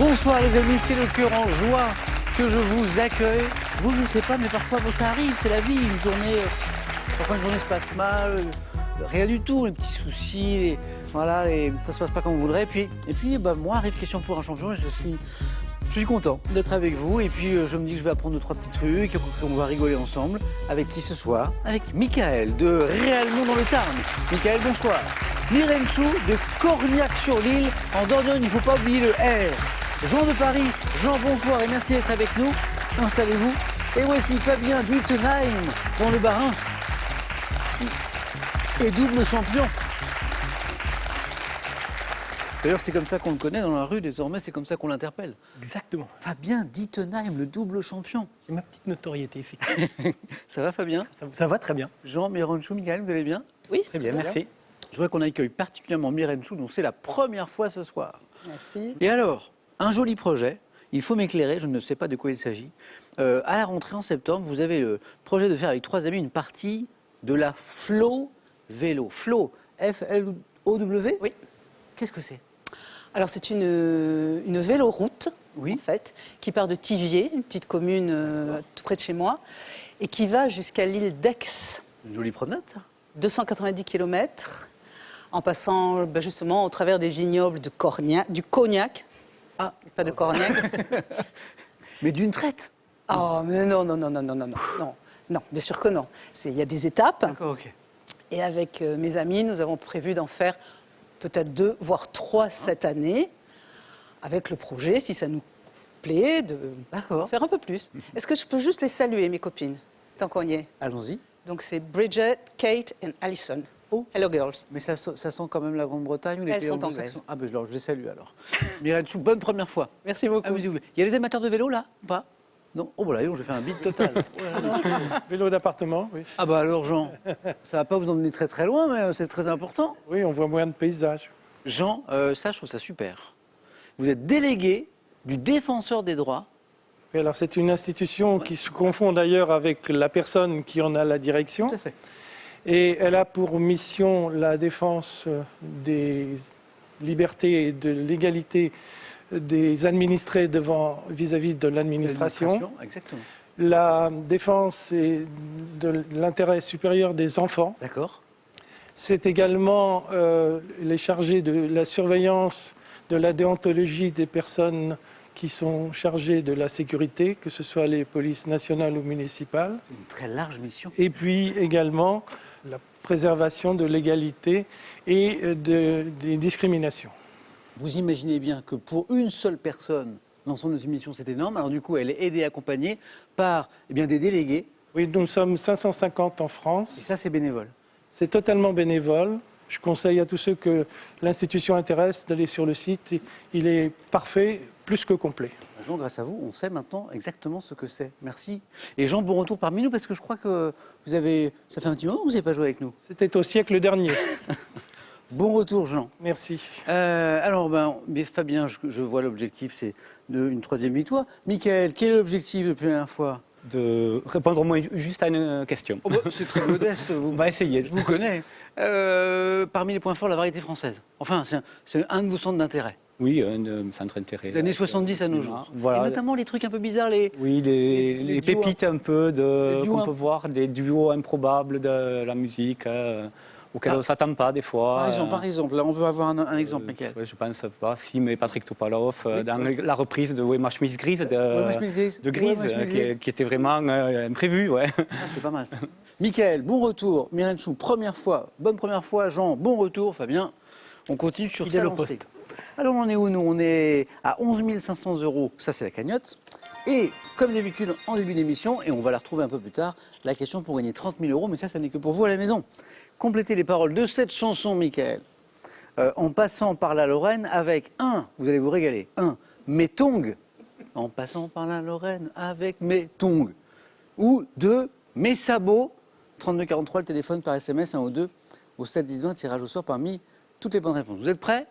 Bonsoir les amis, c'est le cœur en joie que je vous accueille. Vous, je ne sais pas, mais parfois bon, ça arrive, c'est la vie. Une journée, parfois une journée se passe mal, rien du tout, les petits soucis, voilà, et ça se passe pas comme on voudrait. Et puis moi, arrive Question pour un champion et je suis content d'être avec vous. Et puis je me dis que je vais apprendre 2-3 petits trucs, qu'on va rigoler ensemble. Avec qui ce soir? Avec Michael de Réalmont dans le Tarn. Michael, bonsoir. Myrène Chou de Corgnac-sur-l'Île. En Dordogne, il ne faut pas oublier le R. Jean de Paris. Jean, bonsoir et merci d'être avec nous. Installez-vous. Et voici Fabien d'Ittenheim dans le Bas-Rhin. Et double champion. D'ailleurs, c'est comme ça qu'on le connaît dans la rue, désormais, c'est comme ça qu'on l'interpelle. Exactement. Fabien d'Ittenheim, le double champion. J'ai ma petite notoriété, effectivement. Ça va, Fabien? Ça va très bien. Jean, Myrène Chou, Michael, vous allez bien? Oui, Très bien, merci. Je voudrais qu'on accueille particulièrement Myrène Chou, dont c'est la première fois ce soir. Merci. Et alors, un joli projet, il faut m'éclairer, je ne sais pas de quoi il s'agit. À la rentrée en septembre, vous avez le projet de faire avec 3 amis une partie de la Flow Vélo. Flow, F-L-O-W? Oui. Qu'est-ce que c'est? Alors c'est une véloroute, Oui. en fait, qui part de Thiviers, une petite commune tout près de chez moi, et qui va jusqu'à l'île d'Aix, Une jolie promenade, ça. 290 km, en passant justement au travers des vignobles du Cognac, pas de Corniac. Mais d'une traite. Oh, mais non, bien sûr que non. Il y a des étapes, D'accord, ok. et avec mes amis, nous avons prévu d'en faire peut-être 2, voire 3 cette année, avec le projet, si ça nous plaît, de faire un peu plus. Est-ce que je peux juste les saluer, mes copines, tant qu'on y est? Allons-y. Donc c'est Bridget, Kate et Alison. Oh, hello girls. Mais ça sent quand même la Grande-Bretagne ou les Elles pays sont anglo-saxons? anglaises. Ah ben je les salue alors. Myrène Chou, bonne première fois. Merci beaucoup. Amusez-vous. Il y a des amateurs de vélo là ou pas? Non? Oh bah là, je fais un bide total. Vélo d'appartement, oui. Ah bah alors Jean, ça va pas vous emmener très très loin, mais c'est très important. Oui, on voit moins de paysages. Jean, ça je trouve ça super. Vous êtes délégué du défenseur des droits. Oui, alors c'est une institution qui se confond d'ailleurs avec la personne qui en a la direction. Tout à fait. Et elle a pour mission la défense des libertés et de l'égalité des administrés vis-à-vis de l'administration. Exactement. La défense de l'intérêt supérieur des enfants. D'accord. C'est également les chargés de la surveillance de la déontologie des personnes qui sont chargées de la sécurité, que ce soit les polices nationales ou municipales. C'est une très large mission. Et puis également la préservation de l'égalité et des discriminations. Vous imaginez bien que pour une seule personne, l'ensemble de ces missions, c'est énorme. Alors du coup, elle est aidée et accompagnée par des délégués. Oui, nous sommes 550 en France. Et ça, c'est bénévole. C'est totalement bénévole. Je conseille à tous ceux que l'institution intéresse d'aller sur le site. Il est parfait, plus que complet. Jean, grâce à vous, on sait maintenant exactement ce que c'est. Merci. Et Jean, bon retour parmi nous, parce que je crois que ça fait un petit moment que vous n'avez pas joué avec nous. C'était au siècle dernier. Bon retour, Jean. Merci. Alors, mais Fabien, je vois l'objectif, c'est une 3e victoire. Michael, quel est l'objectif depuis la dernière fois? De répondre au moins juste à une question. Oh bah, c'est très modeste. On va essayer. Je vous connais. Parmi les points forts, la variété française. Enfin, c'est un de vos centres d'intérêt. Oui, un centre d'intérêt. Les années 70 à nos jours. Voilà. Et notamment les trucs un peu bizarres. Les duos, pépites un peu qu'on peut duos voir, des duos improbables de la musique auxquels on ne s'attend pas des fois. Par exemple, là on veut avoir un exemple, Michael. Ouais, je pense pas, Sim et Patrick Topalov dans la reprise de Ouais, ma chemise grise de Grise, qui était vraiment imprévue. Ouais. C'était pas mal ça. Michael, bon retour. Myrène Chou, bonne première fois. Jean, bon retour. Fabien, on continue sur Fidèle sa au lancée. poste. Alors on en est où nous? On est à 11 500 €, ça c'est la cagnotte. Et comme d'habitude en début d'émission, et on va la retrouver un peu plus tard, la question pour gagner 30 000 €, mais ça n'est que pour vous à la maison. Complétez les paroles de cette chanson, Michael, en passant par la Lorraine avec vous allez vous régaler, mes tongs, en passant par la Lorraine avec mes tongs, ou 2, mes sabots, 3243, le téléphone par SMS, 1 ou 2, au 7 10 20, tirage au sort parmi toutes les bonnes réponses. Vous êtes prêts?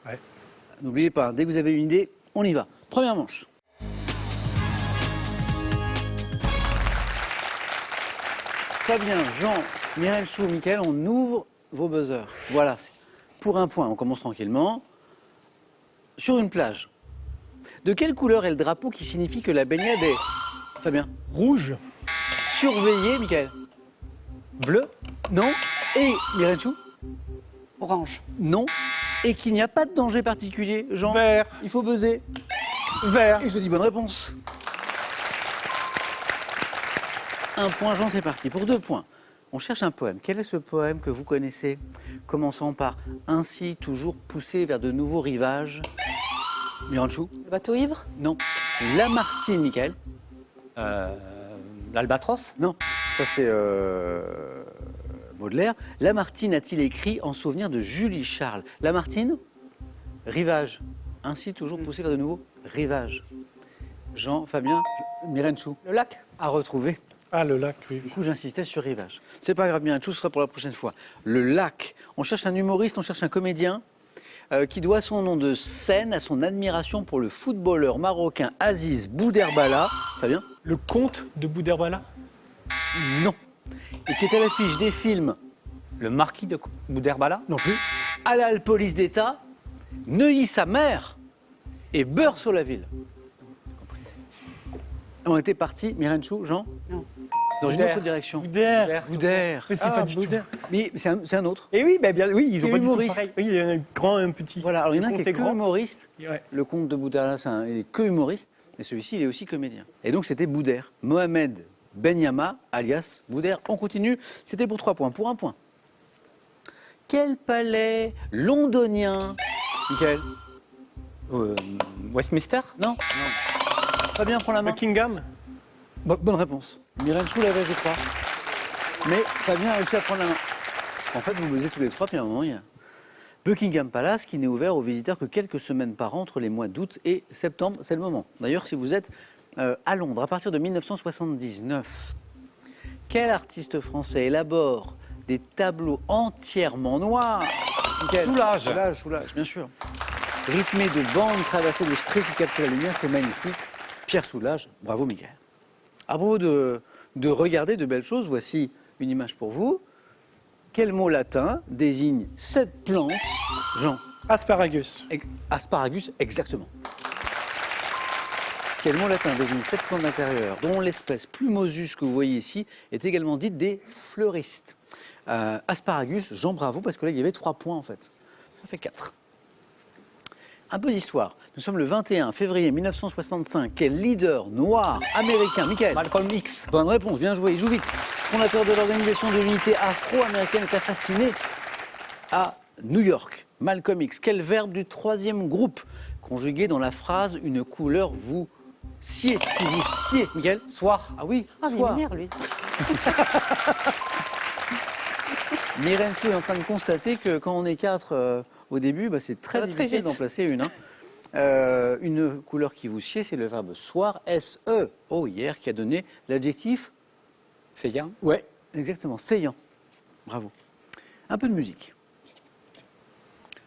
Ouais. N'oubliez pas, dès que vous avez une idée, on y va. Première manche. Fabien, Jean, Myrène Chou, Michael, on ouvre vos buzzers. Voilà, pour un point, on commence tranquillement. Sur une plage, De quelle couleur est le drapeau qui signifie que la baignade est... Fabien. Rouge. Surveillée, Michael. Bleu. Non. Et Mirenchou. Orange. Non. Et qu'il n'y a pas de danger particulier, Jean. Vert. Il faut buzzer. Vert. Et je dis bonne réponse. 1 point, Jean, c'est parti. Pour 2 points, on cherche un poème. Quel est ce poème que vous connaissez, commençant par « Ainsi, toujours poussé vers de nouveaux rivages ». Miranchou. Le bateau ivre. Non. Lamartine, Michael. L'Albatros. Non. Ça, c'est Baudelaire. Lamartine a-t-il écrit en souvenir de Julie Charles. Lamartine, rivage. Ainsi, toujours poussé vers de nouveaux rivages. Jean, Fabien, Mirenchou. Le lac. À retrouver. Ah, le lac, oui. Du coup, j'insistais sur rivage. C'est pas grave, Mirenchou, ce sera pour la prochaine fois. Le lac. On cherche un humoriste, on cherche un comédien qui doit son nom de scène à son admiration pour le footballeur marocain Aziz Bouderbala. Fabien. Le comte de Bouderbala. Non. Et qui est à l'affiche des films. Le marquis de Bouderbala. Non plus. Halal Police d'État, Neuilly sa mère et Beurre sur la ville. On était partis, Mirenchou, Jean. Non. Dans une Boudère. autre direction. Boudère. Boudère. Mais c'est pas du tout. Mais c'est un autre. Et oui, bah bien, oui, ils ont Et pas du tout humoriste. pareil. Oui, il y a un grand et un petit. Voilà, alors il y en a un Le qui est comte que grand. humoriste. Ouais. Le comte de Boudère, il est que humoriste. Et celui-ci, il est aussi comédien. Et donc, c'était Boudère. Mohamed Benyama, alias Boudère. On continue. C'était pour 3 points. Pour 1 point. Quel palais londonien, Michael? Westminster. Non. Fabien, prends la main. Buckingham. Bonne réponse. Mirenchou l'avait, je crois. Mais Fabien a réussi à prendre la main. En fait, vous buzzez tous les 3, puis à un moment, il y a Buckingham Palace qui n'est ouvert aux visiteurs que quelques semaines par an entre les mois d'août et septembre. C'est le moment. D'ailleurs, si vous êtes à Londres, à partir de 1979, quel artiste français élabore des tableaux entièrement noirs? Michael. Soulage. Soulage, bien sûr. Rythmé de bandes traversées de straits qui captent la lumière, c'est magnifique. Pierre Soulages, bravo Michael. À propos de regarder de belles choses, voici une image pour vous. Quel mot latin désigne cette plante, Jean? Asparagus. Asparagus, exactement. Quel mot latin désigne cette plante d'intérieur, dont l'espèce Plumosus que vous voyez ici est également dite des fleuristes? Asparagus, Jean, bravo, parce que là, il y avait 3 points en fait. Ça fait 4. Un peu d'histoire. Nous sommes le 21 février 1965. Quel leader noir américain, Michael? Malcolm X. Bonne réponse, bien joué, il joue vite. Fondateur de l'Organisation de l'Unité afro-américaine est assassiné à New York. Malcolm X. Quel verbe du 3e groupe conjugué dans la phrase « une couleur vous sied » qui vous sied, Michael? Soir. Ah oui, Ah, mais il soir. m'énerve, lui. Mirenchou est en train de constater que quand on est 4 au début, c'est très Ça va très difficile vite. d'en placer une. Une couleur qui vous sied, c'est le verbe soir, S-E, oh, hier, qui a donné l'adjectif. Saillant. Ouais, exactement, saillant. Bravo. Un peu de musique.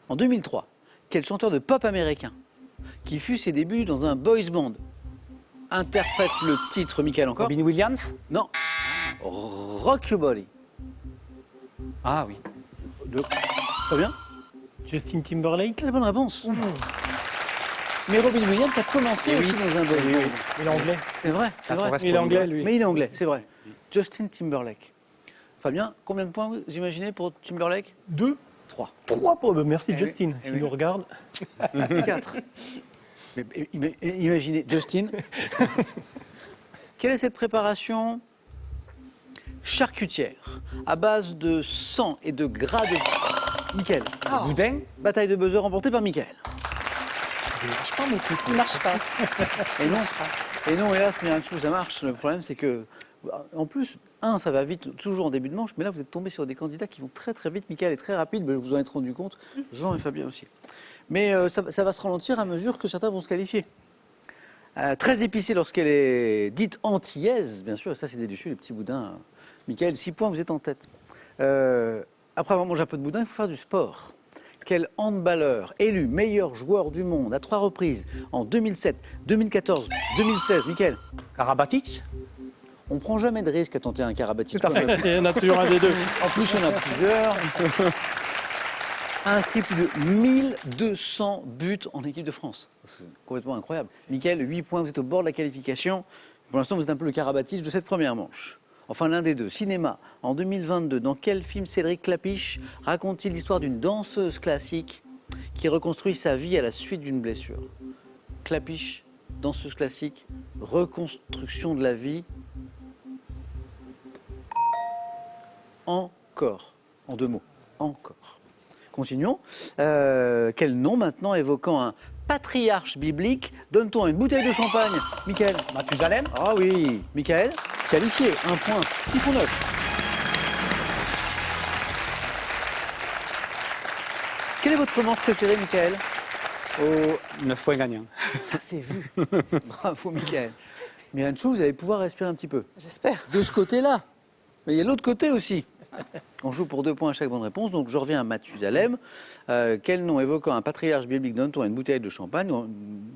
En 2003, quel chanteur de pop américain, qui fut ses débuts dans un boys band, interprète le titre, Michael encore? Robin Williams. Non. Rock Your Body. Ah oui. Très bien. Justin Timberlake. Quelle bonne réponse. Mais Robin Williams a commencé aussi dans un boys band. Il est anglais. C'est vrai, c'est vrai. Il est anglais, lui. Mais il est anglais, c'est vrai. Justin Timberlake. Fabien, combien de points vous imaginez pour Timberlake? 2. 3. 3 pour. Merci Eh Justin, oui, eh s'il oui. nous regarde. 4. Mais imaginez, Justin. Quelle est cette préparation charcutière à base de sang et de gras de... Michael. Boudin. Bataille de buzzer remportée par Michael. Il marche pas. Et non, hélas, Miranchou, ça marche. Le problème, c'est que, en plus, ça va vite, toujours en début de manche, mais là, vous êtes tombé sur des candidats qui vont très très vite. Michael est très rapide, mais vous en êtes rendu compte. Jean et Fabien aussi. Mais ça va se ralentir à mesure que certains vont se qualifier. Très épicée lorsqu'elle est dite antillaise, bien sûr, ça c'est délicieux, les petits boudins. Michael, 6 points, vous êtes en tête. Après avoir mangé un peu de boudin, il faut faire du sport. Quel handballeur élu meilleur joueur du monde à 3 reprises en 2007, 2014, 2016, Michael? Karabatic. On ne prend jamais de risque à tenter un Karabatic. Il y en a toujours un des deux. En plus, il y en a plusieurs. a inscrit plus de 1200 buts en équipe de France. C'est complètement incroyable. Mickaël, 8 points, vous êtes au bord de la qualification. Pour l'instant, vous êtes un peu le Karabatic de cette première manche. Enfin, l'un des deux. Cinéma, en 2022, dans quel film Cédric Clapiche raconte-t-il l'histoire d'une danseuse classique qui reconstruit sa vie à la suite d'une blessure? Clapiche, danseuse classique, reconstruction de la vie. Encore. En 2 mots. Encore. Continuons. Quel nom maintenant évoquant un patriarche biblique donne-t-on à une bouteille de champagne? Mickaël. Mathusalem. Ah oui. Mickaël, qualifié. 1 point. Qui font 9. Quelle est votre romance préférée, Mickaël? 9 points gagnants. Ça s'est vu. Bravo, Mickaël. Myriam Chou, vous allez pouvoir respirer un petit peu. J'espère. De ce côté-là. Mais il y a l'autre côté aussi. On joue pour 2 points à chaque bonne réponse. Donc je reviens à Mathusalem. Quel nom évoquant un patriarche biblique donne-t-on à une bouteille de champagne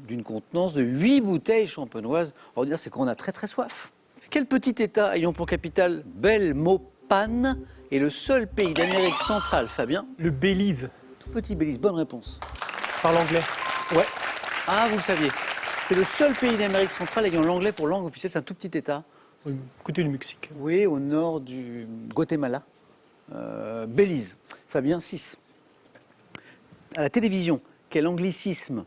d'une contenance de 8 bouteilles champenoises? On va dire c'est qu'on a très très soif. Quel petit État ayant pour capitale Belmopan est le seul pays d'Amérique centrale, Fabien? Le Belize. Tout petit Belize, bonne réponse. Parle anglais. Ouais. Ah, vous le saviez. C'est le seul pays d'Amérique centrale ayant l'anglais pour langue officielle. C'est un tout petit État. Oui, côté du Mexique. Oui, au nord du Guatemala. Belize. Fabien, 6. À la télévision, quel anglicisme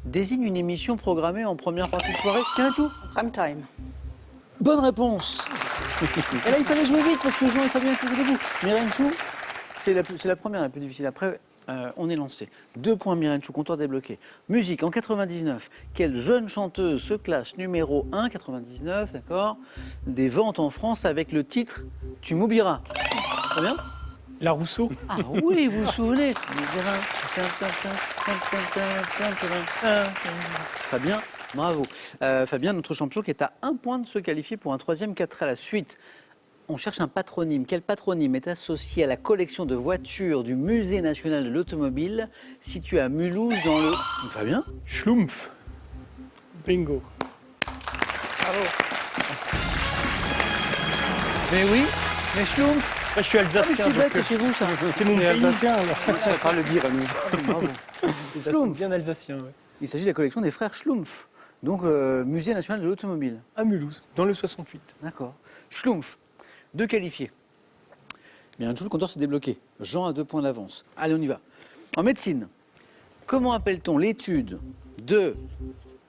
désigne une émission programmée en première partie de soirée? Tiens, tout. Prime time. Bonne réponse. Et là, il fallait jouer vite parce que Jean et Fabien étaient au début. Myriam Chou, c'est la première, la plus difficile. Après, on est lancé. 2 points, Myriam Chou, comptoir débloqué. Musique, en 99, quelle jeune chanteuse se classe numéro 1, 99, d'accord, des ventes en France avec le titre « Tu m'oublieras ». Très bien. La Rousseau. Ah oui, vous vous souvenez. Fabien, bravo. Fabien, notre champion qui est à 1 point de se qualifier pour un 3e 4 à la suite. On cherche un patronyme. Quel patronyme est associé à la collection de voitures du Musée national de l'automobile situé à Mulhouse dans le... Fabien? Schlumpf. Bingo. Bravo. Mais oui, mais Schlumpf. Moi, je suis Ah, mais je alsacien. suis bête, donc, c'est chez vous ça. c'est mon On est pays. alsacien, alors. On ne saurait pas le dire, nous. Bravo. C'est Schlumpf. bien alsacien, ouais. Il s'agit de la collection des frères Schlumpf, donc Musée national de l'automobile. À Mulhouse, dans le 68. D'accord. Schlumpf, 2 qualifiés. Bien, tout le compteur s'est débloqué. Jean a 2 points d'avance. Allez, on y va. En médecine, comment appelle-t-on l'étude de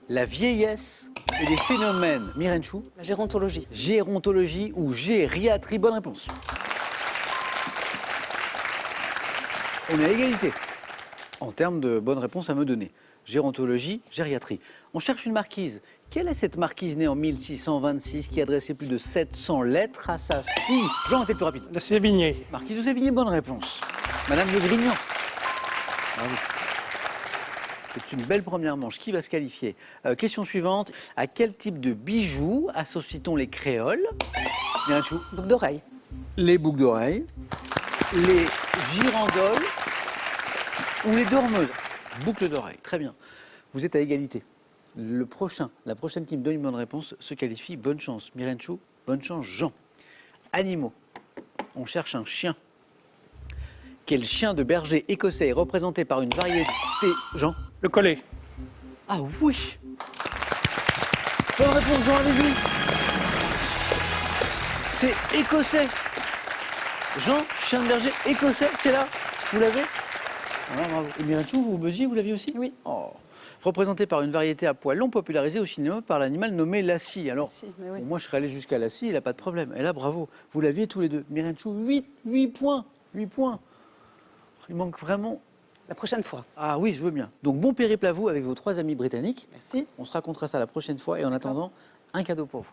la vieillesse et des phénomènes? Myriam Chou, La gérontologie. gérontologie ou gériatrie? Bonne réponse. On est à égalité en termes de bonnes réponses à me donner. Gérontologie, gériatrie. On cherche une marquise. Quelle est cette marquise née en 1626 qui a adressé plus de 700 lettres à sa fille? Jean était plus rapide. La Sévigné. Marquise de Sévigné, bonne réponse. Madame de Grignan. Bravo. C'est une belle première manche. Qui va se qualifier? Question suivante. À quel type de bijoux associe-t-on les créoles? Myriam Chou. Boucle d'oreille. Les boucles d'oreilles, les girandoles ou les dormeuses. Boucles d'oreilles, très bien. Vous êtes à égalité. La prochaine qui me donne une bonne réponse se qualifie. Bonne chance, Myriam Chou. Bonne chance, Jean. Animaux. On cherche un chien. Quel chien de berger écossais est représenté par une variété... Jean? Le collet. Ah oui. Bonne réponse, Jean, allez-y. C'est écossais. Jean, chien de berger écossais, c'est là. Vous l'avez? Ah, bravo. Et Myriam Chou, vous buzziez, vous l'aviez aussi? Oui. Oh. Représenté par une variété à poils longs popularisée au cinéma par l'animal nommé Lassie. Alors, Lassie, mais oui. bon, moi je serais allé jusqu'à Lassie, il n'a pas de problème. Et là, bravo, vous l'aviez tous les deux. Myriam Chou, 8 points. 8 points. Il manque vraiment... La prochaine fois. Ah oui, je veux bien. Donc bon périple à vous avec vos 3 amis britanniques. Merci. On se racontera ça la prochaine fois et en attendant, un cadeau pour vous.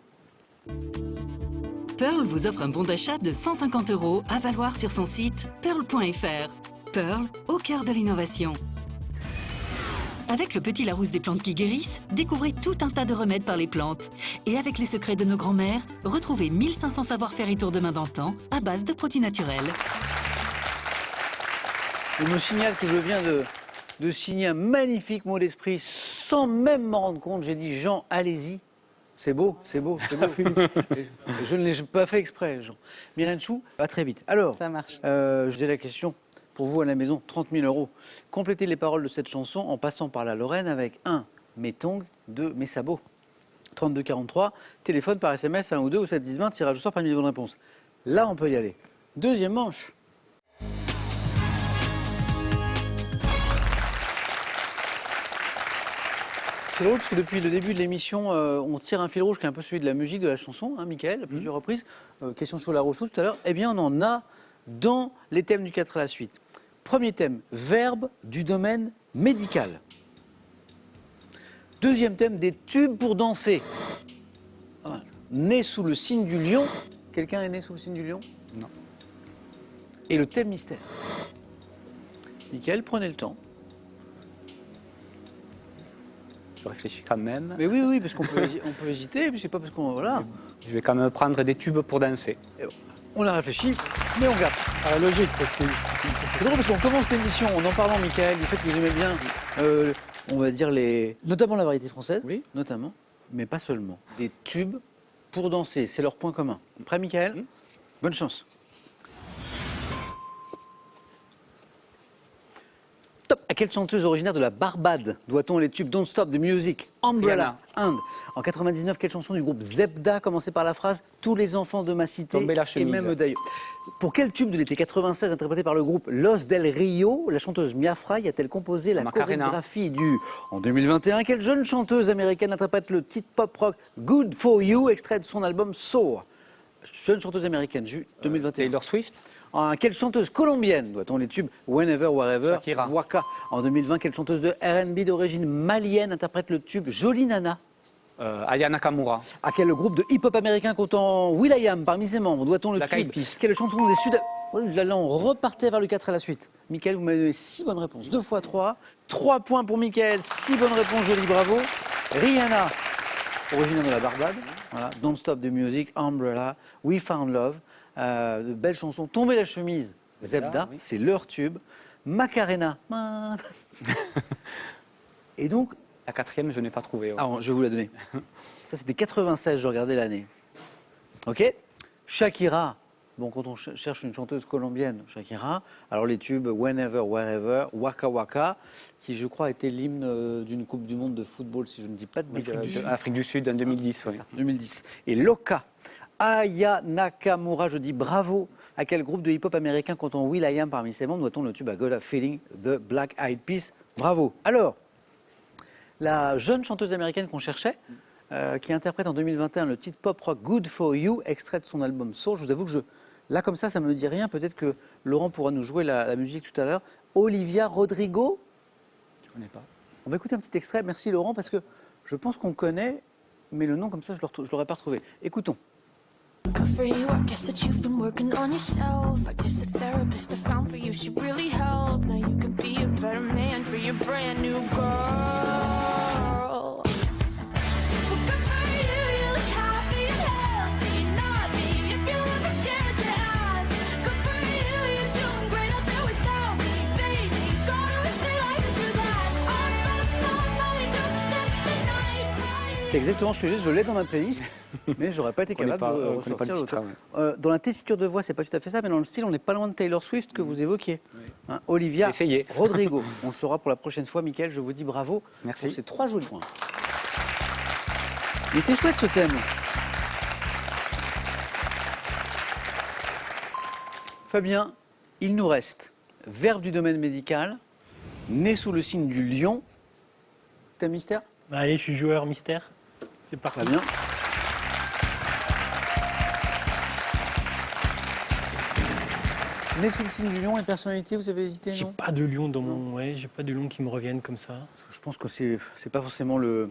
Pearl vous offre un bon d'achat de 150 € à valoir sur son site pearl.fr. Pearl, au cœur de l'innovation. Avec le petit Larousse des plantes qui guérissent, découvrez tout un tas de remèdes par les plantes. Et avec les secrets de nos grands-mères, retrouvez 1500 savoir-faire et tours de main d'antan à base de produits naturels. On me signale que je viens de signer un magnifique mot d'esprit sans même m'en rendre compte. J'ai dit Jean, allez-y. C'est beau, c'est beau, c'est beau. Je ne l'ai pas fait exprès, Jean. Myriam Chou, à très vite. Alors, Ça marche. je dis la question Pour vous à la maison, 30 000 euros. Complétez les paroles de cette chanson en passant par la Lorraine avec 1. Mes tongs, 2. Mes sabots. 32 43, téléphone par SMS 1 ou 2 ou 7 10 20, tirage au sort parmi les bonnes réponses. Là, on peut y aller. Deuxième manche. C'est drôle parce que depuis le début de l'émission, on tire un fil rouge qui est un peu celui de la musique, de la chanson, hein, Mickaël, à plusieurs reprises. Question sur la Rousseau tout à l'heure. Eh bien, on en a dans les thèmes du 4 à la suite. Premier thème, verbe du domaine médical. Deuxième thème, des tubes pour danser. Voilà. Né sous le signe du lion. Quelqu'un est né sous le signe du lion? Non. Et le thème mystère. Mickaël, prenez le temps. Je réfléchis quand même. Mais oui, oui, parce qu'on peut, on peut hésiter, et puis c'est pas parce qu'on... Voilà. Je vais quand même prendre des tubes pour danser. On a réfléchi, mais on garde ça. Ah, logique, parce que C'est drôle parce qu'on commence l'émission en en parlant, Mickaël, du fait que vous aimez bien, on va dire, notamment la variété française, Oui. notamment, mais pas seulement. Des tubes pour danser, c'est leur point commun. Prêt, Mickaël? Bonne chance. Top. À quelle chanteuse originaire de la Barbade doit-on les tubes Don't Stop the Music, Umbrella, Inde? En 99, quelle chanson du groupe Zebda commençait par la phrase « Tous les enfants de ma cité Tomber la et chemise. même d'ailleurs ». Pour quel tube de l'été 96 interprété par le groupe Los del Rio, la chanteuse Mia Fry a-t-elle composé la Macarena. chorégraphie du... En 2021, quelle jeune chanteuse américaine interprète le titre pop-rock Good For You, extrait de son album Soar? Jeune chanteuse américaine, 2021. Taylor Swift. En quelle chanteuse colombienne doit-on les tubes Whenever, Wherever, Shakira. Waka? En 2020, quelle chanteuse de R&B d'origine malienne interprète le tube Jolie Nana? Aya Nakamura. À quel groupe de hip-hop américain comptant will.i.am parmi ses membres doit-on le Black tube Eyed Peas. Quelle chanson des Sud... Oh là là, on repartait vers le 4 à la suite. Mickaël, vous m'avez donné 6 bonnes réponses. 2 fois 3. 3 points pour Mickaël, 6 bonnes réponses, joli, bravo. Rihanna, originaire de la Barbade. Voilà. Don't Stop the Music, Umbrella, We Found Love. De belles chansons. Tomber la chemise, Zebda, oui. c'est leur tube. Macarena. Et donc, La quatrième, je n'ai pas trouvé. Ouais. ah, je vais vous la donner. Ça, c'était 96, je regardais l'année. OK? Shakira. Bon, quand on cherche une chanteuse colombienne, Shakira. Alors, les tubes Whenever, Wherever, Waka Waka, qui, je crois, était l'hymne d'une Coupe du Monde de football, si je ne dis pas de bêtises. Afrique du Sud en 2010. Oui. 2010. Et Loka. Aya Nakamura, je dis bravo. À quel groupe de hip-hop américain comptant will.i.am parmi ses membres doit-on le tube à God of Feeling de Black Eyed Peas? Bravo. Alors, la jeune chanteuse américaine qu'on cherchait, qui interprète en 2021 le titre pop-rock Good For You, extrait de son album Soul, je vous avoue que là comme ça ne me dit rien. Peut-être que Laurent pourra nous jouer la musique tout à l'heure. Olivia Rodrigo. Je ne connais pas. On va écouter un petit extrait. Merci Laurent, parce que je pense qu'on connaît, mais le nom comme ça, je ne l'aurais pas retrouvé. Écoutons. Good for you, I guess that you've been working on yourself. I guess the therapist I found for you should really help. Now you can be a better man for your brand new girl. Well, good for you, you look happy and healthy. Not me, if you ever cared to ask. Good for you, you're doing great out there without me, baby. Gotta wish that I could do that. I lost my mind, don't step the night. C'est exactement ce que je l'ai dans ma playlist, mais j'aurais pas été capable de on connaît ressortir pas le l'autre. titre, Dans la tessiture de voix, c'est pas tout à fait ça, mais dans le style, on n'est pas loin de Taylor Swift que vous évoquiez. Hein, Olivia Essayez. Rodrigo. On le saura pour la prochaine fois, Mickaël. Je vous dis bravo. Merci. Pour ces 3 jolis points. Il était chouette ce thème. Fabien, il nous reste verbe du domaine médical, né sous le signe du lion. Thème mystère? Bah, allez, je suis joueur mystère. C'est parti. Fabien. Né sous le signe du lion et personnalité, vous avez hésité, J'ai non? pas de lion dans mon. Ouais, j'ai pas de lion qui me reviennent comme ça. Parce que je pense que c'est pas forcément le...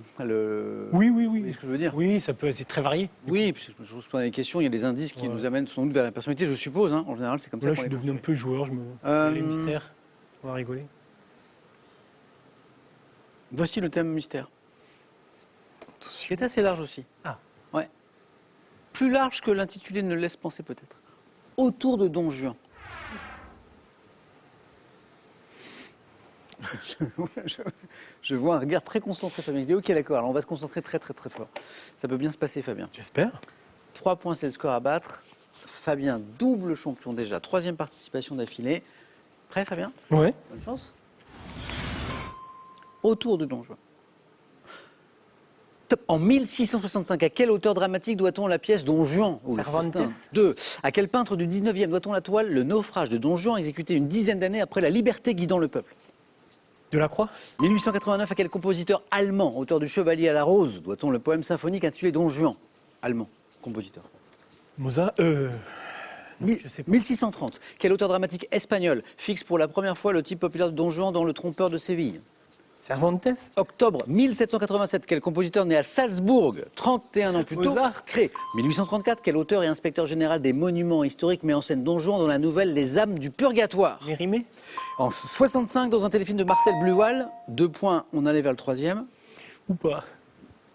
Oui, Vous voyez oui. ce que je veux dire? Oui, ça peut, c'est très varié. Oui, puis je vous pose des questions, il y a des indices qui Ouais. nous amènent sans doute vers la personnalité, je suppose. Hein. En général, c'est comme ça Là, qu'on je suis les devenu un construit. peu joueur, je me. Les mystères. On va rigoler. Voici le thème mystère. Qui est assez large aussi. Ah. Ouais. Plus large que l'intitulé ne le laisse penser peut-être. Autour de Don Juan. Je vois un regard très concentré, Fabien. Je dis, ok, d'accord, alors on va se concentrer très très très fort. Ça peut bien se passer, Fabien. J'espère. 3 points, c'est le score à battre. Fabien, double champion déjà. 3e participation d'affilée. Prêt, Fabien? Ouais. Bonne chance. Autour de Don Juan. Top. En 1665, à quel auteur dramatique doit-on la pièce Don Juan? Cervantes. 2. À quel peintre du 19e doit-on la toile Le naufrage de Don Juan, exécuté une dizaine d'années après la liberté guidant le peuple? Delacroix. 1889, à quel compositeur allemand, auteur du Chevalier à la Rose, doit-on le poème symphonique intitulé Don Juan? Allemand, compositeur. Mozart. Je sais pas. 1630, quel auteur dramatique espagnol fixe pour la première fois le type populaire de Don Juan dans Le Trompeur de Séville? Cervantes. Octobre 1787, quel compositeur né à Salzbourg, 31 ans plus tôt, Mozart. crée. 1834, quel auteur et inspecteur général des monuments historiques met en scène Don Juan dans la nouvelle Les âmes du purgatoire? Mérimée. En 65, dans un téléfilm de Marcel Bluval, 2 points, on allait vers le 3e, Ou pas.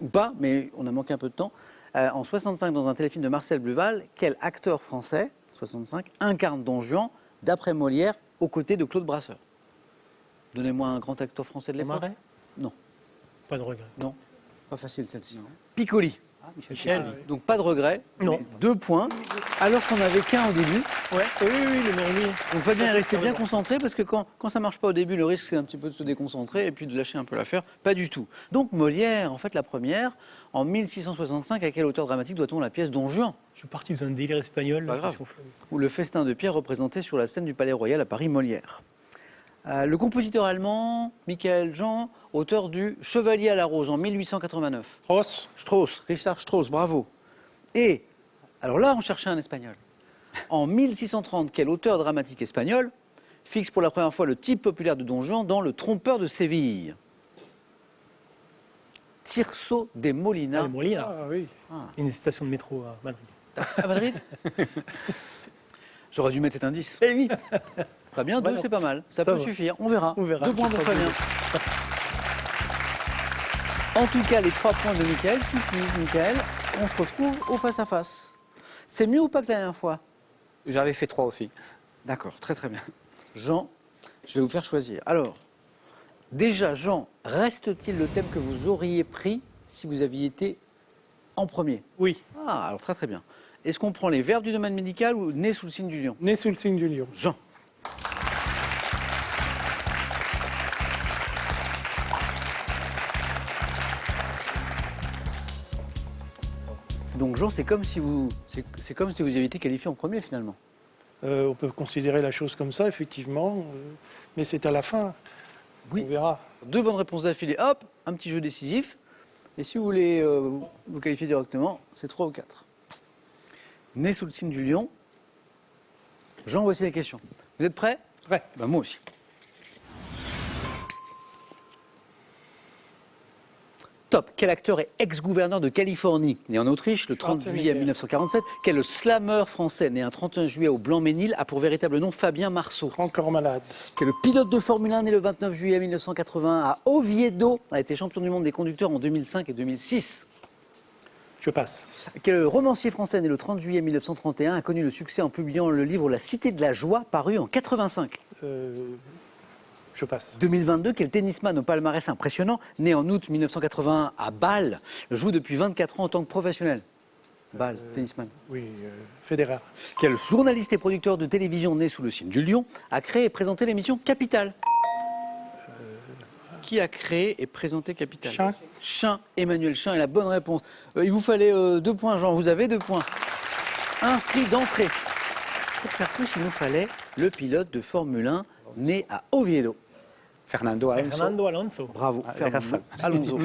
ou pas, mais on a manqué un peu de temps. En 65, dans un téléfilm de Marcel Bluval, quel acteur français, 65, incarne Don Juan, d'après Molière, aux côtés de Claude Brasseur? Donnez-moi un grand acteur français de l'époque. Marais. Non, Pas de regret. non, pas facile celle-ci. Piccoli. Michel. Donc pas de regret. Non. 2 points, alors qu'on n'avait qu'un au début. Ouais. Oui, le Mérimée. Donc Fabien est Ça, resté c'est bien vrai. concentré, parce que quand ça marche pas au début, le risque c'est un petit peu de se déconcentrer et puis de lâcher un peu l'affaire. Pas du tout. Donc Molière, en fait la première, en 1665, à quel auteur dramatique doit-on la pièce Don Juan? Je suis parti dans un délire espagnol. Pas là, grave. je me suis enflammé. Ou le festin de Pierre représenté sur la scène du Palais Royal à Paris, Molière. Le compositeur allemand, Michael Jean, auteur du Chevalier à la Rose en 1889. Ross. Strauss, Richard Strauss, bravo. Et, alors là, on cherchait un espagnol. En 1630, quel auteur dramatique espagnol fixe pour la première fois le type populaire de Don Juan dans Le Trompeur de Séville? Tirso de Molina. Ah, Molina. Ah oui. Une station de métro à Madrid. À Madrid. J'aurais dû mettre cet indice. Eh oui. Très bien, 2, Voilà. c'est pas mal. Ça Ça peut va. suffire. On verra. On verra. 2 points pour Fabien. Merci. En tout cas, les 3 points de Mickaël suffisent, Mickaël. On se retrouve au face-à-face. C'est mieux ou pas que la dernière fois? J'avais fait 3 aussi. D'accord, très très bien. Jean, je vais vous faire choisir. Alors, déjà, Jean, reste-t-il le thème que vous auriez pris si vous aviez été en premier? Oui. Ah, alors très très bien. Est-ce qu'on prend les verbes du domaine médical ou né sous le signe du lion? Né sous le signe du lion. Jean. Donc Jean, c'est comme si vous aviez été qualifié en premier finalement. On peut considérer la chose comme ça, effectivement, mais c'est à la fin. Oui. On verra. 2 bonnes réponses d'affilée, hop, un petit jeu décisif. Et si vous voulez vous qualifier directement, c'est 3 ou 4. Né sous le signe du lion. Jean, voici les questions. Vous êtes prêts? Ouais. Ben, moi aussi. Top. Quel acteur est ex-gouverneur de Californie, né en Autriche le 30 juillet 1947? Quel slameur français, né un 31 juillet au Blanc-Ménil, a pour véritable nom Fabien Marceau? Encore malade. Quel pilote de Formule 1 né le 29 juillet 1980 à Oviedo, a été champion du monde des conducteurs en 2005 et 2006? Je passe. Quel romancier français né le 30 juillet 1931 a connu le succès en publiant le livre La Cité de la Joie, paru en 85? Je passe. 2022, quel tennisman au palmarès impressionnant, né en août 1981 à Bâle, joue depuis 24 ans en tant que professionnel? Bâle, tennisman. Oui, Federer. Quel journaliste et producteur de télévision né sous le signe du lion a créé et présenté l'émission Capital? Qui a créé et présenté Capital? Chin. Chin, Emmanuel Chin est la bonne réponse. Il vous fallait 2 points, Jean. Vous avez 2 points. Inscrit d'entrée. Pour faire plus, il nous fallait le pilote de Formule 1 né à Oviedo. Fernando Alonso. Fernando Alonso. Bravo, Ah, Fernando grâce Alonso.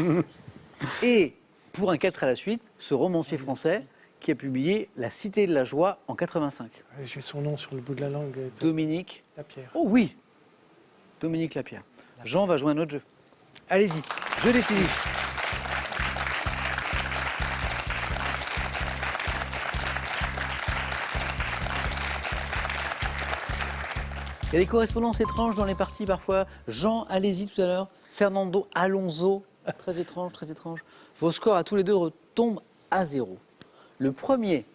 Et pour un 4 à la suite, ce romancier français qui a publié La Cité de la Joie en 85. J'ai son nom sur le bout de la langue. Dominique. Lapierre. Oh oui, Dominique Lapierre. Jean va jouer un autre jeu. Allez-y, jeu décisif. Il y a des correspondances étranges dans les parties parfois. Jean, allez-y tout à l'heure. Fernando Alonso, très étrange, très étrange. Vos scores à tous les deux retombent à 0. Le premier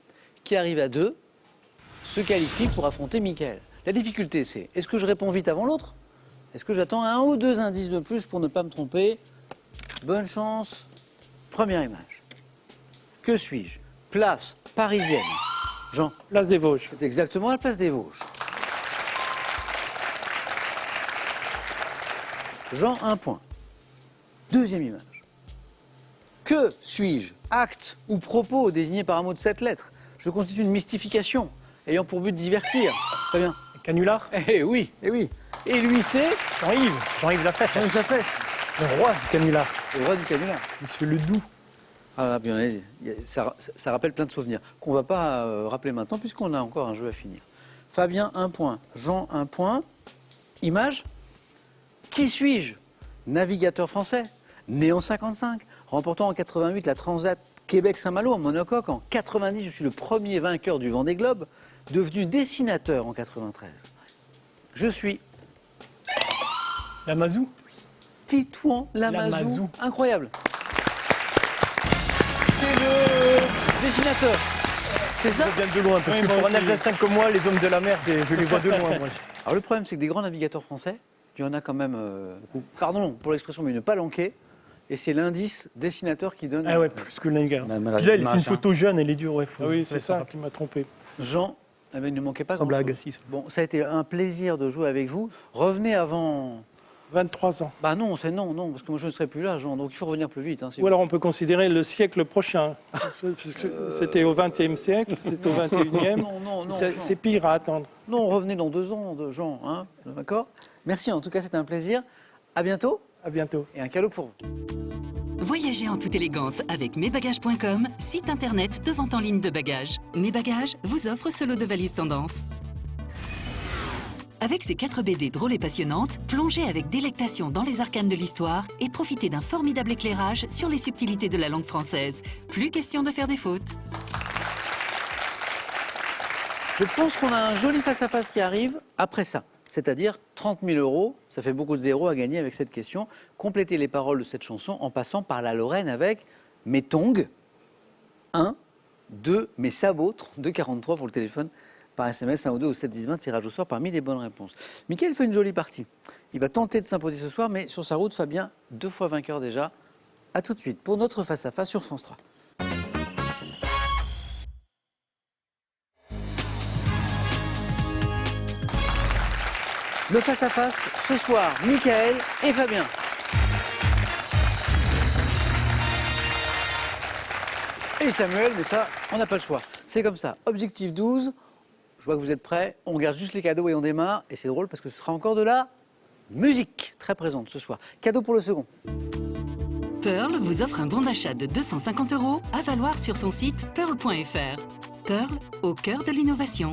qui arrive à 2 se qualifie pour affronter Mickaël. La difficulté, c'est est-ce que je réponds vite avant l'autre? Est-ce que j'attends 1 ou 2 indices de plus pour ne pas me tromper? Bonne chance. Première image. Que suis-je? Place parisienne. Jean, Place des Vosges. c'est exactement à la place des Vosges. Jean, 1 point. Deuxième image. Que suis-je? Acte ou propos désigné par un mot de 7 lettres. Je constitue une mystification ayant pour but de divertir. Très bien. Canular. Eh oui, eh oui. Et lui, c'est Jean-Yves. Jean-Yves Lafesse. Jean-Yves Lafesse, Le roi du canular. le roi du canular. Monsieur Ledoux. Ah là, bien, ça rappelle plein de souvenirs qu'on ne va pas rappeler maintenant puisqu'on a encore un jeu à finir. Fabien, 1 point. Jean, 1 point. Image. Qui suis-je? Navigateur français, né en 55, remportant en 88 la Transat Québec-Saint-Malo en monocoque. En 90, je suis le premier vainqueur du Vendée Globe, devenu dessinateur en 93. Je suis Lamazou. Titouan Lamazou. Lamazou. Incroyable. C'est le dessinateur. C'est ça? Je viens de loin, parce Oui, que moi pour un aussi. Alsacien comme moi, les hommes de la mer, je les vois de loin. Moi. Alors le problème, c'est que des grands navigateurs français, il y en a quand même, pardon pour l'expression, mais une palanquée. Et c'est l'indice dessinateur qui donne. Ah ouais, plus que le gars. Même la Puis là, c'est une image, photo jeune, elle est dure. Ouais, faut, Ah oui, faut c'est ça rappeler. qui m'a trompé. Jean, eh ben, il ne manquait pas. Semble grand-chose. agaci. Bon, ça a été un plaisir de jouer avec vous. Revenez avant. 23 ans. Bah non, c'est non, parce que moi je ne serai plus là, Jean. Donc il faut revenir plus vite. Hein, si Ou alors on peut considérer le siècle prochain. Parce que c'était au XXe siècle, c'est au XXIe. Non, C'est Jean. c'est pire à attendre. Non, revenez dans 2 ans, Jean. Hein, d'accord? Merci, en tout cas, c'était un plaisir. À bientôt À bientôt. et un cadeau pour vous. Voyagez en toute élégance avec mesbagages.com, site internet de vente en ligne de bagages. Mes Bagages vous offre ce lot de valises tendance. Avec ses 4 BD drôles et passionnantes, plongez avec délectation dans les arcanes de l'histoire et profitez d'un formidable éclairage sur les subtilités de la langue française. Plus question de faire des fautes. Je pense qu'on a un joli face-à-face qui arrive après ça. C'est-à-dire 30 000 €. Ça fait beaucoup de zéros à gagner avec cette question. Complétez les paroles de cette chanson en passant par la Lorraine avec mes tongs. 1, 2, mes sabots. 32,43 pour le téléphone. Par SMS, 1 ou 2 au 7 10 20, tirage au sort parmi les bonnes réponses. Mickaël fait une jolie partie. Il va tenter de s'imposer ce soir, mais sur sa route, Fabien, 2 fois vainqueur déjà. A tout de suite pour notre face-à-face sur France 3. Le face-à-face ce soir, Mickaël et Fabien. Et Samuel, mais ça, on n'a pas le choix. C'est comme ça. Objectif 12. Je vois que vous êtes prêts. On garde juste les cadeaux et on démarre. Et c'est drôle parce que ce sera encore de la musique très présente ce soir. Cadeau pour le second. Pearl vous offre un bon d'achat de 250 € à valoir sur son site pearl.fr. Pearl, au cœur de l'innovation.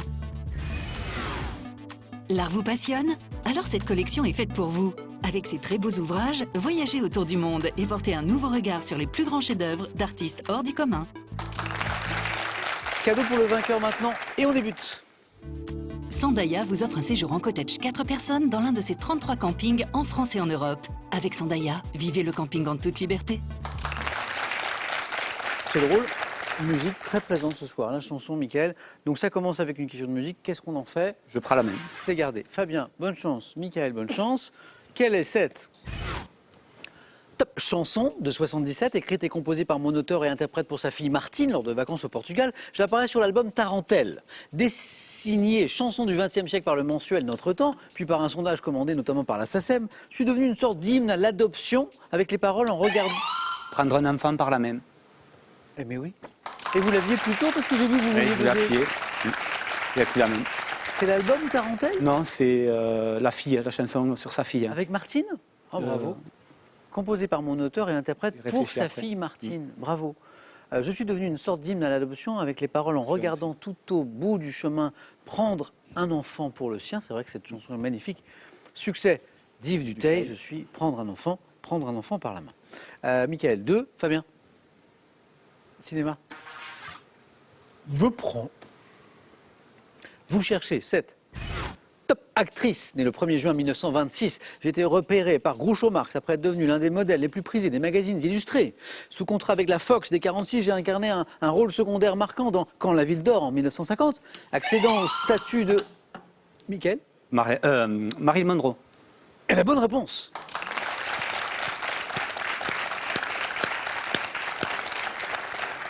L'art vous passionne? Alors cette collection est faite pour vous. Avec ses très beaux ouvrages, voyagez autour du monde et portez un nouveau regard sur les plus grands chefs-d'œuvre d'artistes hors du commun. Cadeau pour le vainqueur maintenant. Et on débute. Sandaïa vous offre un séjour en cottage 4 personnes dans l'un de ses 33 campings en France et en Europe. Avec Sandaïa, vivez le camping en toute liberté. C'est drôle. Musique très présente ce soir. La chanson, Mickaël. Donc ça commence avec une question de musique. Qu'est-ce qu'on en fait? Je prends la même. C'est gardé. Fabien, bonne chance. Mickaël, bonne chance. Quelle est cette top chanson de 77, écrite et composée par mon auteur et interprète pour sa fille Martine lors de vacances au Portugal? J'apparais sur l'album Tarentelle. Désigné chanson du XXe siècle par le mensuel Notre Temps, puis par un sondage commandé notamment par la SACEM, je suis devenu une sorte d'hymne à l'adoption avec les paroles en regardant. Prendre un enfant par la main. Eh mais oui. Et vous l'aviez plus tôt parce que j'ai vu que vous Oui, vouliez je l'ai baiser. appuyé. Il a pris la main. C'est l'album Tarentelle Non, c'est la fille, la chanson sur sa fille. avec Martine? Oh bravo. Composé par mon auteur et interprète Il pour réfléchit sa après. fille Martine. Bravo. Je suis devenu une sorte d'hymne à l'adoption avec les paroles en regardant tout au bout du chemin prendre un enfant pour le sien. C'est vrai que cette chanson est magnifique. Succès d'Yves Duteil, je suis prendre un enfant par la main. Mickaël, 2, Fabien. Cinéma. Je prends. Vous cherchez 7. Top actrice, née le 1er juin 1926. J'ai été repéré par Groucho Marx après être devenu l'un des modèles les plus prisés des magazines illustrés. Sous contrat avec la Fox dès 46, j'ai incarné un rôle secondaire marquant dans Quand la ville dort en 1950, accédant au statut de... Mickaël. Marilyn Monroe. Et la bonne réponse.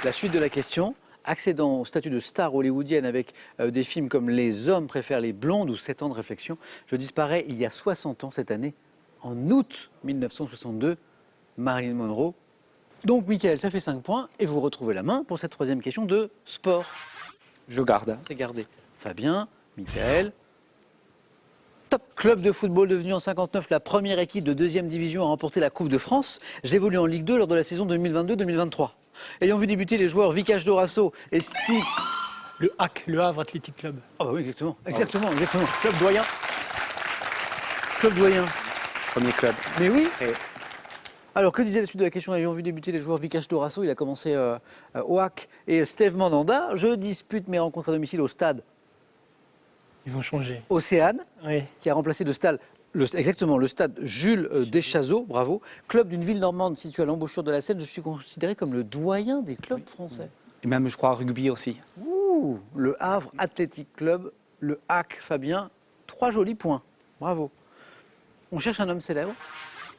La suite de la question. Accédant au statut de star hollywoodienne avec des films comme Les hommes préfèrent les blondes ou 7 ans de réflexion, je disparais il y a 60 ans cette année en août 1962, Marilyn Monroe. Donc, Michael, ça fait 5 points et vous retrouvez la main pour cette troisième question de sport. Je garde. C'est gardé. Fabien, Michael. Top. Club de football devenu en 59 la première équipe de deuxième division à remporter la Coupe de France. J'évolue en Ligue 2 lors de la saison 2022-2023. Ayant vu débuter les joueurs Vikash Dorasso et Steve... Le HAC, le Havre Athletic Club. Ah bah oui, exactement. Exactement. Club doyen. Club doyen. Premier club. Mais oui. Et Alors, que disait la suite de la question? Ayant vu débuter les joueurs Vikash Dorasso, il a commencé au HAC. Et Steve Mandanda, je dispute mes rencontres à domicile au stade Ils ont changé. Océane, Oui. qui a remplacé le stade, le stade Jules Deschazeaux, bravo. Club d'une ville normande située à l'embouchure de la Seine, je suis considéré comme le doyen des clubs français. et même, je crois, rugby aussi. Ouh, le Havre Athletic Club, le HAC, Fabien, 3 jolis points. Bravo. On cherche un homme célèbre.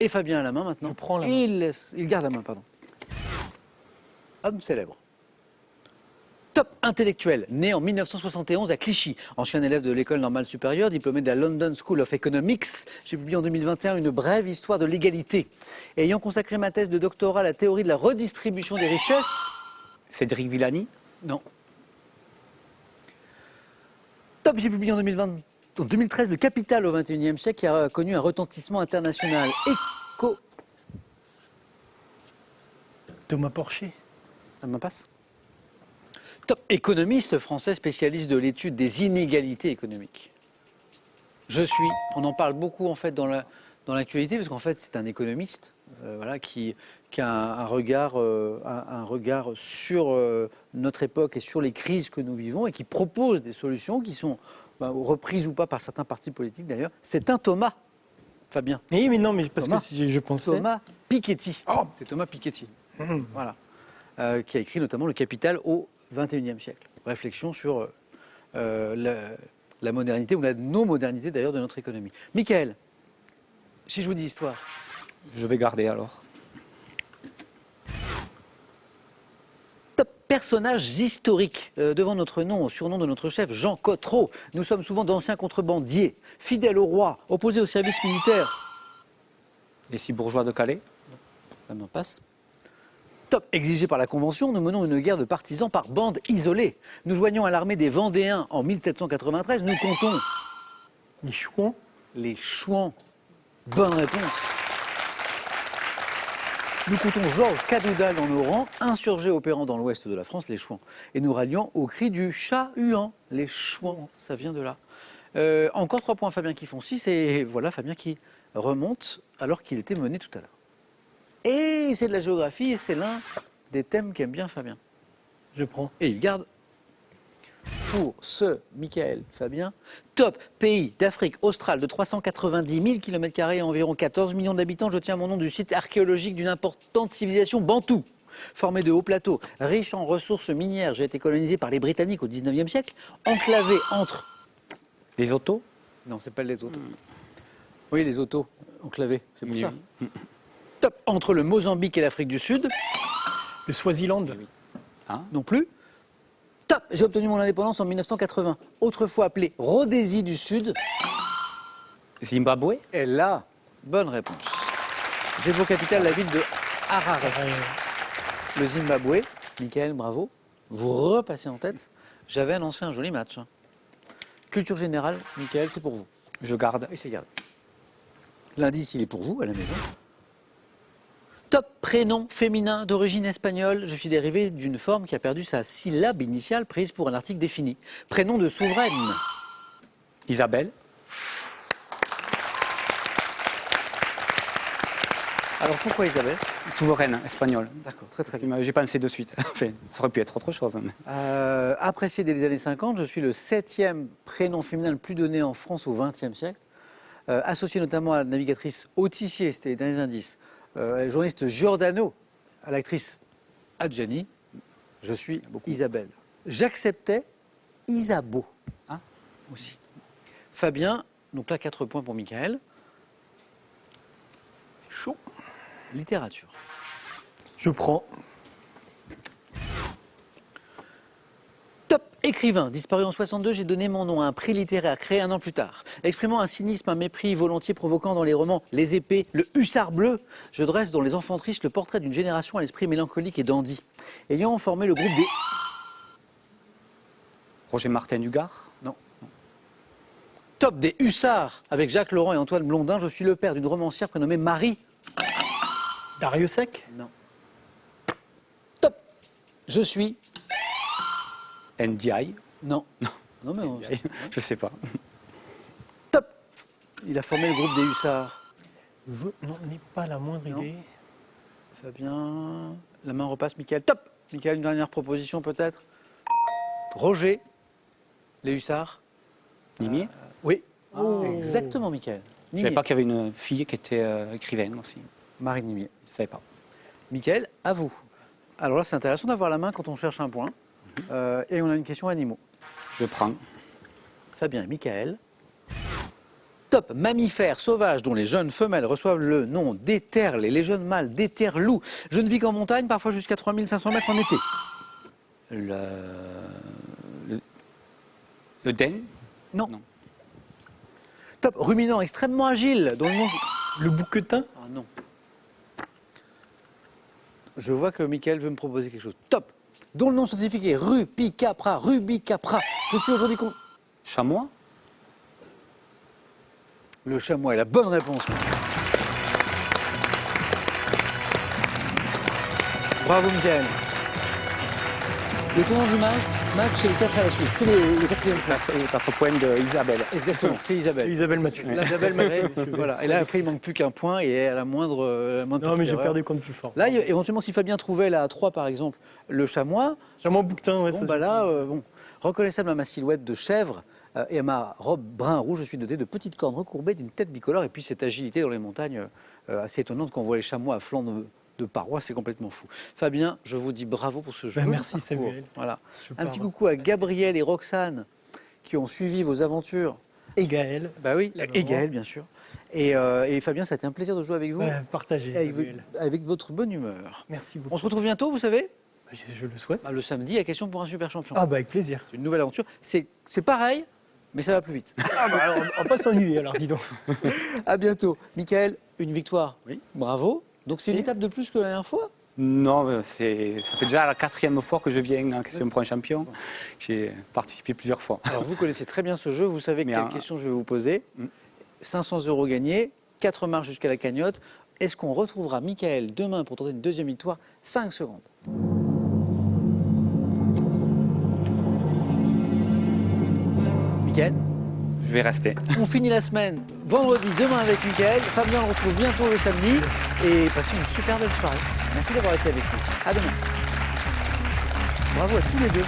Et Fabien a la main maintenant. Je prends la main. Et il garde la main, pardon. Homme célèbre. Top intellectuel, né en 1971 à Clichy, ancien élève de l'école normale supérieure, diplômé de la London School of Economics. J'ai publié en 2021 une brève histoire de l'égalité. Ayant consacré ma thèse de doctorat à la théorie de la redistribution des richesses. Cédric Villani. Non. Top, j'ai publié en 2013 Le Capital au XXIe siècle qui a connu un retentissement international. Thomas Porcher. Ça me passe. Top, économiste français spécialiste de l'étude des inégalités économiques. On en parle beaucoup en fait dans l'actualité parce qu'en fait c'est un économiste voilà, qui a un regard sur notre époque et sur les crises que nous vivons et qui propose des solutions qui sont reprises ou pas par certains partis politiques d'ailleurs. C'est un Thomas, Fabien. Oui, mais non, mais parce Thomas. que je pensais. Thomas Piketty. Oh. C'est Thomas Piketty. Voilà. Qui a écrit notamment Le Capital au XXIe siècle. Réflexion sur la modernité ou la non-modernité d'ailleurs de notre économie. Michael, si je vous dis histoire. Je vais garder alors. Top personnage historique devant notre nom, au surnom de notre chef Jean Cottereau. Nous sommes souvent d'anciens contrebandiers, fidèles au roi, opposés au service militaire. Les 6 bourgeois de Calais. La main passe. Top, exigé par la Convention, nous menons une guerre de partisans par bande isolée. Nous joignons à l'armée des Vendéens en 1793. Nous comptons Les Chouans. les Chouans. Bonne réponse. Nous comptons Georges Cadouda dans nos rangs, insurgés opérant dans l'ouest de la France, les Chouans. Et nous rallions au cri du chat-huant, les Chouans. Ça vient de là. Encore 3 points, Fabien qui font 6. Et voilà Fabien qui remonte alors qu'il était mené tout à l'heure. Et c'est de la géographie et c'est l'un des thèmes qu'aime bien Fabien. Je prends. Et il garde pour ce Michael Fabien. Top pays d'Afrique australe de 390 000 km² et environ 14 millions d'habitants. Je tiens mon nom du site archéologique d'une importante civilisation bantoue. Formé de hauts plateaux, riche en ressources minières, j'ai été colonisé par les Britanniques au 19e siècle. Enclavé entre... Les autos. Non, c'est pas les autos. Oui, les autos enclavés, c'est pour Oui, ça. oui. Top entre le Mozambique et l'Afrique du Sud. Le Swaziland. Non plus. Top, j'ai obtenu mon indépendance en 1980. Autrefois appelée Rhodésie du Sud. Zimbabwe. Et là, bonne réponse. J'ai pour capitale la ville de Harare. Le Zimbabwe. Michael, bravo. Vous repassez en tête. J'avais annoncé un joli match. Culture générale, Michael, c'est pour vous. Je garde. Et c'est gardé. L'indice, il est pour vous à la maison. Top prénom féminin d'origine espagnole. Je suis dérivé d'une forme qui a perdu sa syllabe initiale prise pour un article défini. Prénom de souveraine. Isabelle. Alors pourquoi Isabelle? Souveraine espagnole. D'accord, très bien. J'ai pensé de suite. Enfin, ça aurait pu être autre chose. Mais... Apprécié dès les années 50, je suis le 7e prénom féminin le plus donné en France au XXe siècle. Associé notamment à la navigatrice Autissier, c'était les derniers indices. La journaliste Giordano, à l'actrice Adjani, je suis Isabelle. J'acceptais Isabeau. Aussi. Fabien, donc là 4 points pour Michael. C'est chaud. Littérature. Je prends. Top Écrivain, disparu en 62, j'ai donné mon nom à un prix littéraire créé un an plus tard. Exprimant un cynisme, un mépris volontiers provoquant dans les romans Les Épées, le hussard bleu, je dresse dans Les Enfants tristes le portrait d'une génération à l'esprit mélancolique et dandy. Ayant formé le groupe des... Roger Martin du Gard. Non. Top des hussards avec Jacques Laurent et Antoine Blondin, je suis le père d'une romancière prénommée Marie. Dariussec. Non. Top. Je suis... NDI. Non. Non mais... Je sais pas. Top. Il a formé le groupe des hussards. Je n'en ai pas la moindre Non. idée. Fabien, la main repasse, Mickaël. Top. Mickaël, une dernière proposition peut-être. Roger, les hussards. Nimier. Oui. Exactement, Mickaël. Je ne savais pas qu'il y avait une fille qui était écrivaine aussi. Marie Nimier. Je ne savais pas. Mickaël, à vous. Alors là, c'est intéressant d'avoir la main quand on cherche un point. Et on a une question animaux. Je prends. Fabien et Mickaël. Top, mammifères sauvages dont les jeunes femelles reçoivent le nom d'éterles et les jeunes mâles d'éterlous. Je ne vis qu'en montagne, parfois jusqu'à 3500 mètres en été. Le den. Non. Non. Top, ruminant extrêmement agile dont le nom... Le bouquetin. Ah non. Je vois que Mickaël veut me proposer quelque chose. Top, dont le nom scientifique est Rupicapra, Rubicapra. Je suis aujourd'hui con... Chamois. Le chamois est la bonne réponse. Bravo, Mickaël. Le tournant du match, c'est le 4 à la suite. C'est le quatrième plat. 4 points d'Isabelle. Exactement, c'est Isabelle. Isabelle Mathieu. Isabelle Mathieu. Voilà. Et là, après, il manque plus qu'un point et à la moindre Non, mais petite j'ai erreur. perdu contre plus fort. Là, éventuellement, si Fabien trouvait là, à 3, par exemple, le chamois, Chamois bouquetin, ouais. bon, ça, bah là, bon, reconnaissable à ma silhouette de chèvre et à ma robe brun-rouge, je suis doté de petites cornes recourbées, d'une tête bicolore et puis cette agilité dans les montagnes assez étonnante quand on voit les chamois à flanc de parois, c'est complètement fou. Fabien, je vous dis bravo pour ce jeu. merci, parcours. Samuel. Voilà. Je Un pars, petit là. coucou à Gabriel et Roxane qui ont suivi vos aventures. Et Gaël. Bah oui, La et maman. Gaël, bien sûr. Et Fabien, ça a été un plaisir de jouer avec vous, Partagé, avec, Samuel. avec votre bonne humeur. Merci beaucoup. On se retrouve bientôt, vous savez, Je le souhaite. le samedi à Question pour un super champion. Ah bah avec plaisir. C'est une nouvelle aventure. C'est pareil, mais ça va plus vite. Ah bah alors, on va pas s'ennuyer alors, dis donc. À bientôt. Mickaël, une victoire. Oui. Bravo. Donc c'est une étape de plus que la dernière fois. Non, ça fait déjà la 4e fois que je viens en question pour un champion. J'ai participé plusieurs fois. Alors vous connaissez très bien ce jeu, vous savez Mais quelle question je vais vous poser. 500 € gagnés, 4 marches jusqu'à la cagnotte. Est-ce qu'on retrouvera Mickaël demain pour tenter une deuxième victoire? 5 secondes. Mickaël, Je vais rester. on finit la semaine vendredi, demain avec Mickaël. Fabien, on le retrouve bientôt le samedi. Et passez une super belle soirée. Merci d'avoir été avec nous. À demain. Bravo à tous les deux.